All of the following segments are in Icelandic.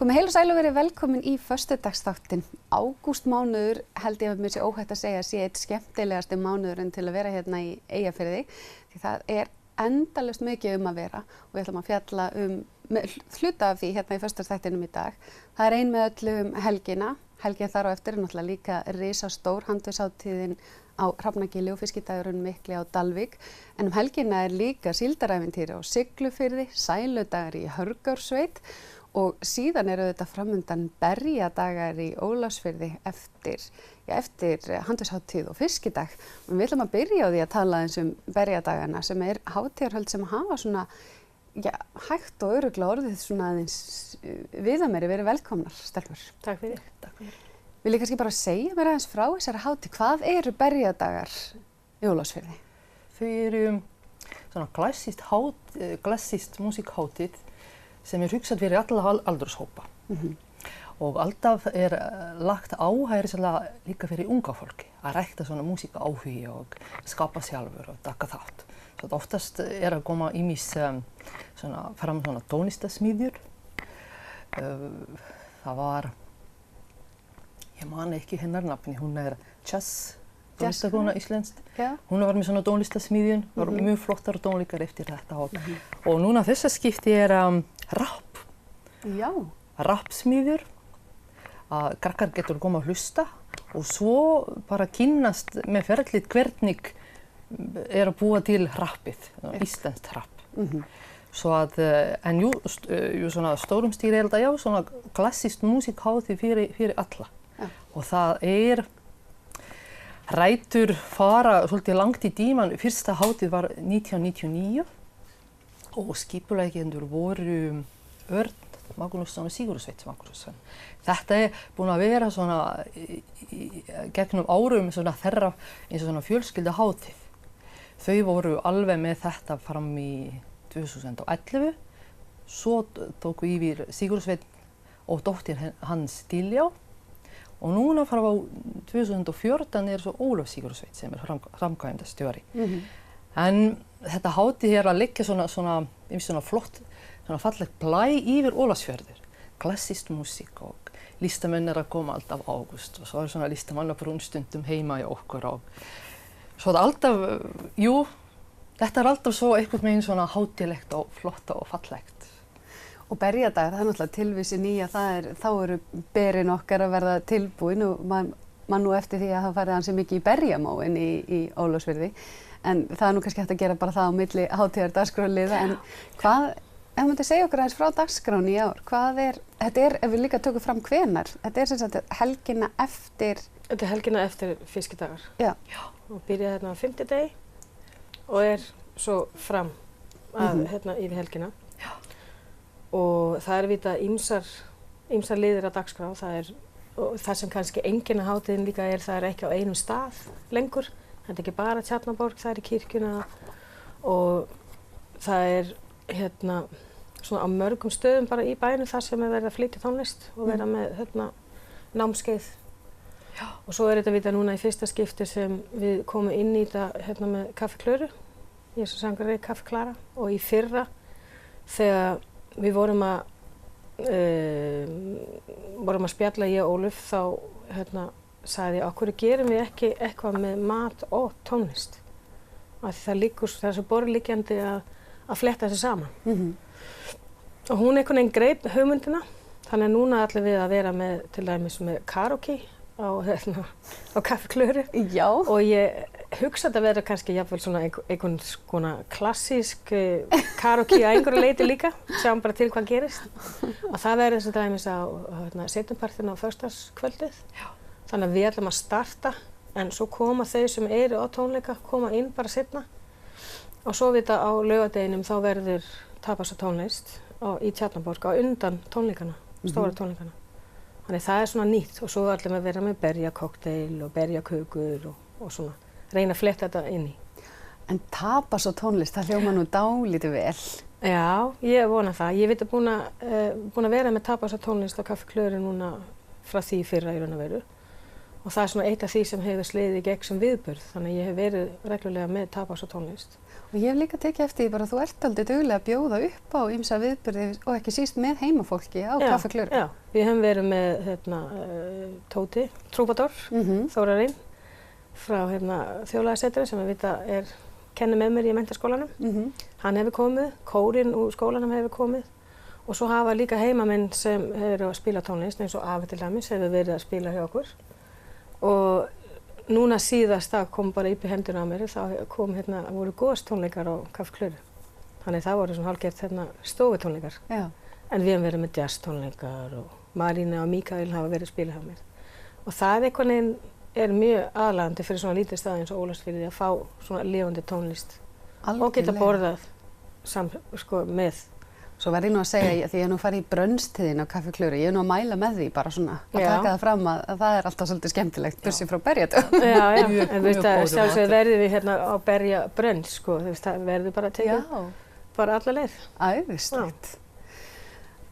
Komið heil og sæl og verið velkomin í föstudagsþáttinn. Ágústmánuður held ég að mér sé óhætt að segja sé eitt skemmtilegasti mánuðurinn til að vera hérna í Eyjafirði. Því það endalaust mikið að vera og við ætlum að fjalla hluta af því hérna í föstudagsþættinum í dag. Það ein með öllu helgina. Helgin þar á eftir náttúrulega líka risastór handviðshátíðin á Hrafnagili og fiskidagurinn mikli á Dalvík. En helgina líka síldarævintýri á Siglufirði, sæludagar í Hörgársveit og síðan þetta framundan berjadagar í Ólafsfirði eftir handviðshátíð og fiskidag. Og við ætlum að byrja á því að tala berjadagana sem hátíðarhöld sem hafa svona hægt og örugglega orðið svona aðeins viðameiri verið velkomnar, stelpur. Takk fyrir. Takk fyrir. Vil ég kannski bara segja mér aðeins frá þessari hátíð. Hvað eru berjadagar í Ólafsfirði? Þau svona klassískt músíkhátíð sem hugsað fyrir alla aldurshópa. Og alltaf lagt áhersla líka fyrir unga fólki að rækta svona músíkaáhugi og skapa sjálfur og taka þátt. Så oftast að koma ýmis fram svona tónlistasmiðjur. Það var, ég man ekki hennar nafni, hún jazz tónlistakona íslenskt. Hún var með svona tónlistasmiðjun, var mjög flottar tónleikar eftir þetta. Og núna þessa skipti rap. Já. Rapsmiðjur. Krakkar getur koma að hlusta og svo bara kynnast með ferlið hvernig að búa til rappið, íslenskt rapp. Svo en jú svona stórum stíl þetta, svona klassískt músíkhátíð fyrir alla. Og það rætur fara svolítið langt í tíman. Fyrsta hátíð var 1999 og skipuleggjendur voru Örn Magnússon og Sigurðsveit Magnússon. Þetta búin að vera svona gegnum árum svona þeirra eins og svona fjölskylduhátíð. Þau voru alveg með þetta fram í 2011. Svo tóku yfir Sigurðsveit og dóttir hans Diljá. Og núna frá 2014 svo Ólaf Sigurðsveit sem framkvæmdastjóri. En þetta hátíð að leggja svona flott, svona fallegt blæ yfir Ólafsfjörður. Klassísk músík og listamenn að koma alltaf ágúst og svo svona listamannabrún stundum heima í okkur og svo alltaf, þetta alltaf svo einhvern veginn svona hátíðlegt og flott og fallegt. Og berjadagar, það náttúrulega tilvísin í að þá eru berin okkar að verða tilbúin og man nú eftir því að það farið ansi mikið í berjamóin í Ólafsfirði. En það nú kannski hægt að gera bara það á milli hátíðar dagskrárliða. En ef myndi segja okkur aðeins frá dagskráni í ár, þetta ef við líka tökum fram hvenær, þetta sem sagt helgina eftir... Þetta helgina eftir fiskidagar. Já. Og byrjaði hérna á 5. degi og svo fram yfir helgina. Já. Og það vita ýmsar liðir að dagskrá. Og það sem kannski einkenna hátíðin líka það ekki á einum stað lengur. Þetta ekki bara Tjarnarborg, það í kirkjuna og það svona á mörgum stöðum bara í bænum þar sem verið að flytja tónlist og vera með námskeið. Já. Og svo þetta vita núna í fyrsta skipti sem við komum inn í þetta með Kaffi Klöru, Jesús Sangari Kaffi Klara og í fyrra þegar við vorum að spjalla ég og Ólöf þá sagði ég okkur gerum við ekki eitthvað með mat og tónlist. Af því það er svo borðliggjandi að fletta þessu saman. Og hún einhvern veginn greip hugmyndina, þannig að núna ætlum við að vera með til dæmis með karaoke á Kaffi Klöru. Já. Og ég hugsa að vera kannski jafnvel svona einhvern svona klassísk karaoke að einhverju leyti líka, sjáum bara til hvað gerist. Og það verður til dæmis á seinnipartinn á föstudagskvöldið. Já. Þannig að við ætlum að starta, en svo koma þau sem á tónleika, koma inn bara seinna. Og svo á laugardeginum þá verður tapas og tónlist í Tjarnarborg á undan tónleikana, stóra tónleikana. Þannig það svona nýtt og svo ætlum við að vera með berjakokteil og berjakökur og svona reyna að fletta þetta inn í. En tapas og tónlist, það hljómar nú dálítið vel. Já, ég vona það. Ég veit búin að vera með tapas og tónlist á Kaffi Klöru núna frá því fyrra í raun og veru. Og það er svona eitt af því sem hefur sliðið í gegn sem viðburð, þannig að ég hef verið reglulega með tapas og tónlist. Og ég hef líka tekið eftir því bara að þú ert aldrei duglega að bjóða upp á ýmsa viðburði og ekki síst með heimafólki á Kaffi Klöru. Já, við hefum verið með Tóti, Trúbador, Þórarinn, frá Þjóðlagasetri sem við vita kennir með mér í menntaskólanum. Hann hefur komið, kórinn úr skólanum hefur komið og svo hafa líka heimamenn sem eru að spila tónlist eins og Afi til dæmis hefur verið að spila hjá okkur. Og núna síðast það kom bara upp í hendurna á mér, þá voru góðstónleikar á Kaffi Klöru. Þannig það voru svona hálfgert stofutónleikar. Já. En við hefum verið með jazztónleikar og Marína og Mikael hafa verið að spila hjá mér. Og það einhvern veginn mjög aðlaðandi fyrir svona lítið stað eins og Ólafsfirði að fá svona lifandi tónlist. Algjörlega. Og geta borðað með. Svo verð ég nú að segja, því ég hef nú farið í brönnstíðin á Kaffi Klöru, ég hef nú að mæla með því bara svona að taka það fram að það er alltaf svolítið skemmtilegt, bursi frá berjadögum. Já, en sjálfsögðu verðum við á berja brönns, sko, það verður bara að tekja bara alla leið. Æðislegt.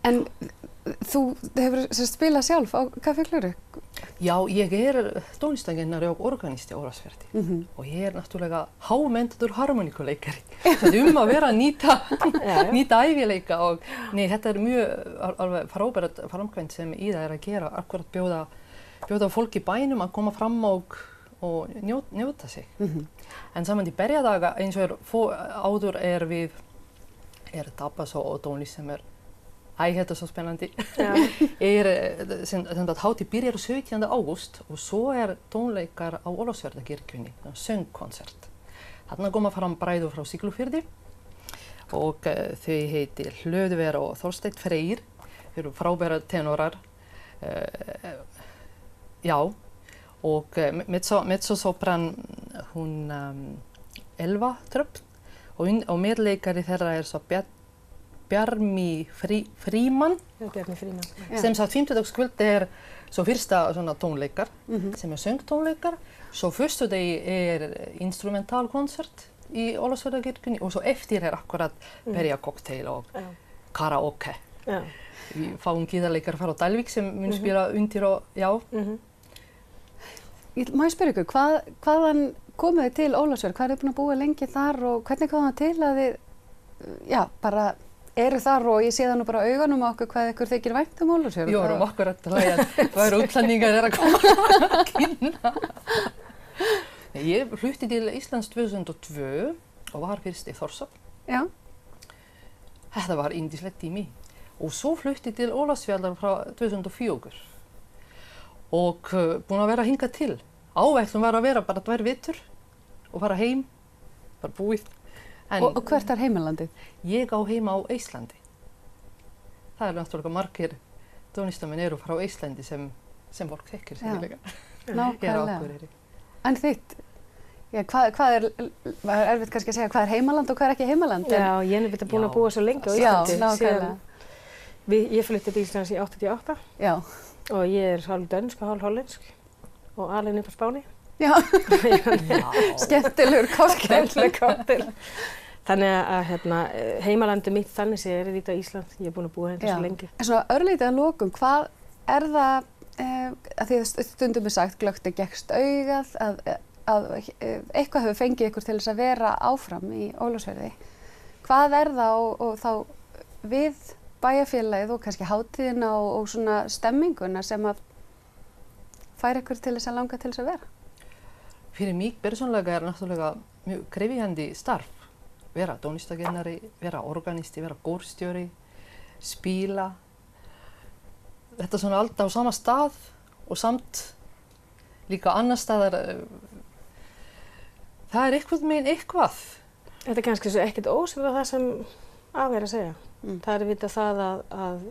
En þú hefur spilað sjálf á Kaffi Klöru? Já, ég tónlistakennari og organisti á Ólafsfirði og ég náttúrulega hámenntaður harmoníkuleikari. Það að vera að nýta ævileika og þetta mjög alveg frábært framkvæmd sem Ida að gera, akkurat bjóða fólk í bænum að koma fram og njóta sig. En saman í berjadaga eins og áður við tapas og tónlist sem þetta svo spennandi. Hátíð byrjar 17. ágúst og svo tónleikar á Ólafsfjarðarkirkjunni, söngkonsert. Þarna koma fram bræður frá Siglufirði og þau heitir Hlöðver og Þorsteinn Freyr, þau eru frábærar tenorar. Og mezzosopran hún Elva Tröpp og meðleikari þeirra svo Bjarmi Fríman, sem sagt 50-dagskvöld svo fyrsta svona tónleikar, sem söngtónleikar, svo föstudegi instrumentalkonsert í Ólafsfjarðarkirkjunni og svo eftir akkurat berjakokteil og karaoke. Við fáum gítarleikar frá Dalvík sem mun spila undir og Má ég spyrja ykkur, hvaðan komuð þið til Ólafsfjarðar? Hvað búin að búa lengi þar og hvernig kom það til að þið, bara eru þar og ég sé það nú bara augunum á okkur hvað ykkur þykir vænt Ólafsfjörð? Jó, akkurat það væru útlendingar að koma að kynna. Ég flutti til Íslands 2002 og var fyrst í Þórshöfn. Já. Þetta var yndislegt tími. Og svo flutti til Ólafsfjarðar frá 2004 og búin að vera hingað til. Áætlun var að vera bara 2 vikur og fara heim, bara búið. Og hvert heimalandið? Ég á heima á Íslandi. Það náttúrulega margir tónlistamenn eru frá Íslandi sem fólk þekkir sennilega. Nákvæmlega. En þitt, hvað erfitt kannski að segja, hvað heimaland og hvað ekki heimaland? Já, ég hef búin að búa svo lengi á Íslandi. Já, nákvæmlega. Ég flutti til Íslands í 88 og ég hálf dönsk og hálf hollensk og alveg upp á Spáni. Já, skemmtilegur kokteil. Þannig að heimalandi mitt þannig sé þetta Ísland, ég búin að búa hérna svo lengi. En svona örlítið að lokum, hvað það, að því að stundum sagt glöggt gekkst augað, að eitthvað hefur fengið ykkur til þess að vera áfram í Ólafsfirði. Hvað það og þá við bæjarfélagið og kannski hátíðina og svona stemminguna sem að fær ykkur til þess að langa til þess að vera? Fyrir mig persónulega náttúrulega mjög krefjandi starf. Vera tónlistakennari, vera organisti, vera kórstjóri, spila. Þetta svona alltaf á sama stað og samt líka annar staðar. Það eitthvað. Þetta kannski svo ekkert ósvipað það sem að vera að segja. Það vita það að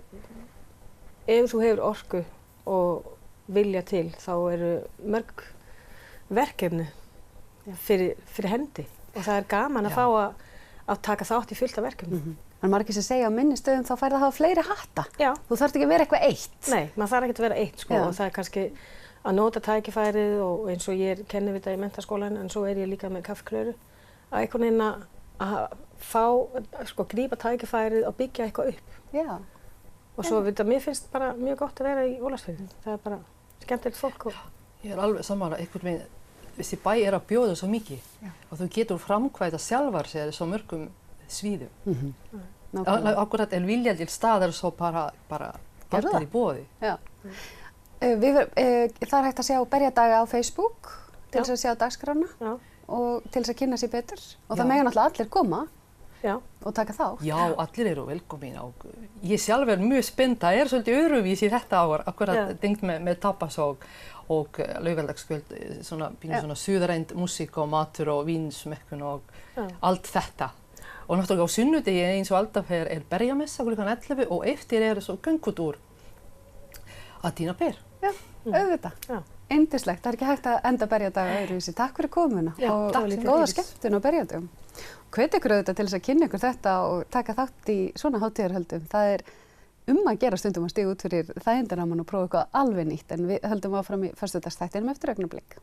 ef þú hefur orku og vilja til þá eru mörg verkefni fyrir hendi og það gaman að fá að taka þátt í fullt af verkefni. Það margir sem segja á minni stöðum þá færðu að hafa fleiri hatta. Já. Þú þarft ekki að vera eitthvað eitt. Nei, maður þarf ekki að vera eitt og það kannski að nota tækifærið og eins og ég kenni við þetta í menntaskólan en svo ég líka með Kaffi Klöru að einhvern veginn að fá, grípa tækifærið og byggja eitthvað upp. Já. Og svo mér finnst bara mjög gott að vera í Ólafsfirði. Það bara skemmtilegt fólk og Ég alveg sammála, einhvern veginn, þessi bæ að bjóða svo mikið og þú getur framkvæmda sjálfar sér svo mörgum svíðum. Akkurat en vilja til staðar svo bara alltaf í boði. Já. Það hægt að sjá berjadaga á Facebook til þess að sjá dagskrána og til þess að kynna sér betur og það mega náttúrulega allir koma og taka þátt. Já, allir eru velkomin og ég sjálf mjög spennt, það svolítið öðruvísi þetta ár, akkurat tengt með tapas og laugardagskvöld, svona suðrænt músík og matur og vínsmekkun og allt þetta. Og náttúrulega á sunnudegi eins og alltaf berjamessa klukkan 11 og eftir svo göngutúr að tína ber. Já, auðvitað. Yndislegt, það ekki hægt að enda berjadaga öðruvísi. Takk fyrir komuna og góða skemmtun á berjadögum. Hvet ykkur auðvitað til þess að kynna ykkur þetta og taka þátt í svona hátíðarhöldum. Það að gera stundum að stíga út fyrir þægindaramman og prófa eitthvað alveg nýtt en við höldum áfram í föstudagsþættinum eftir augnablik.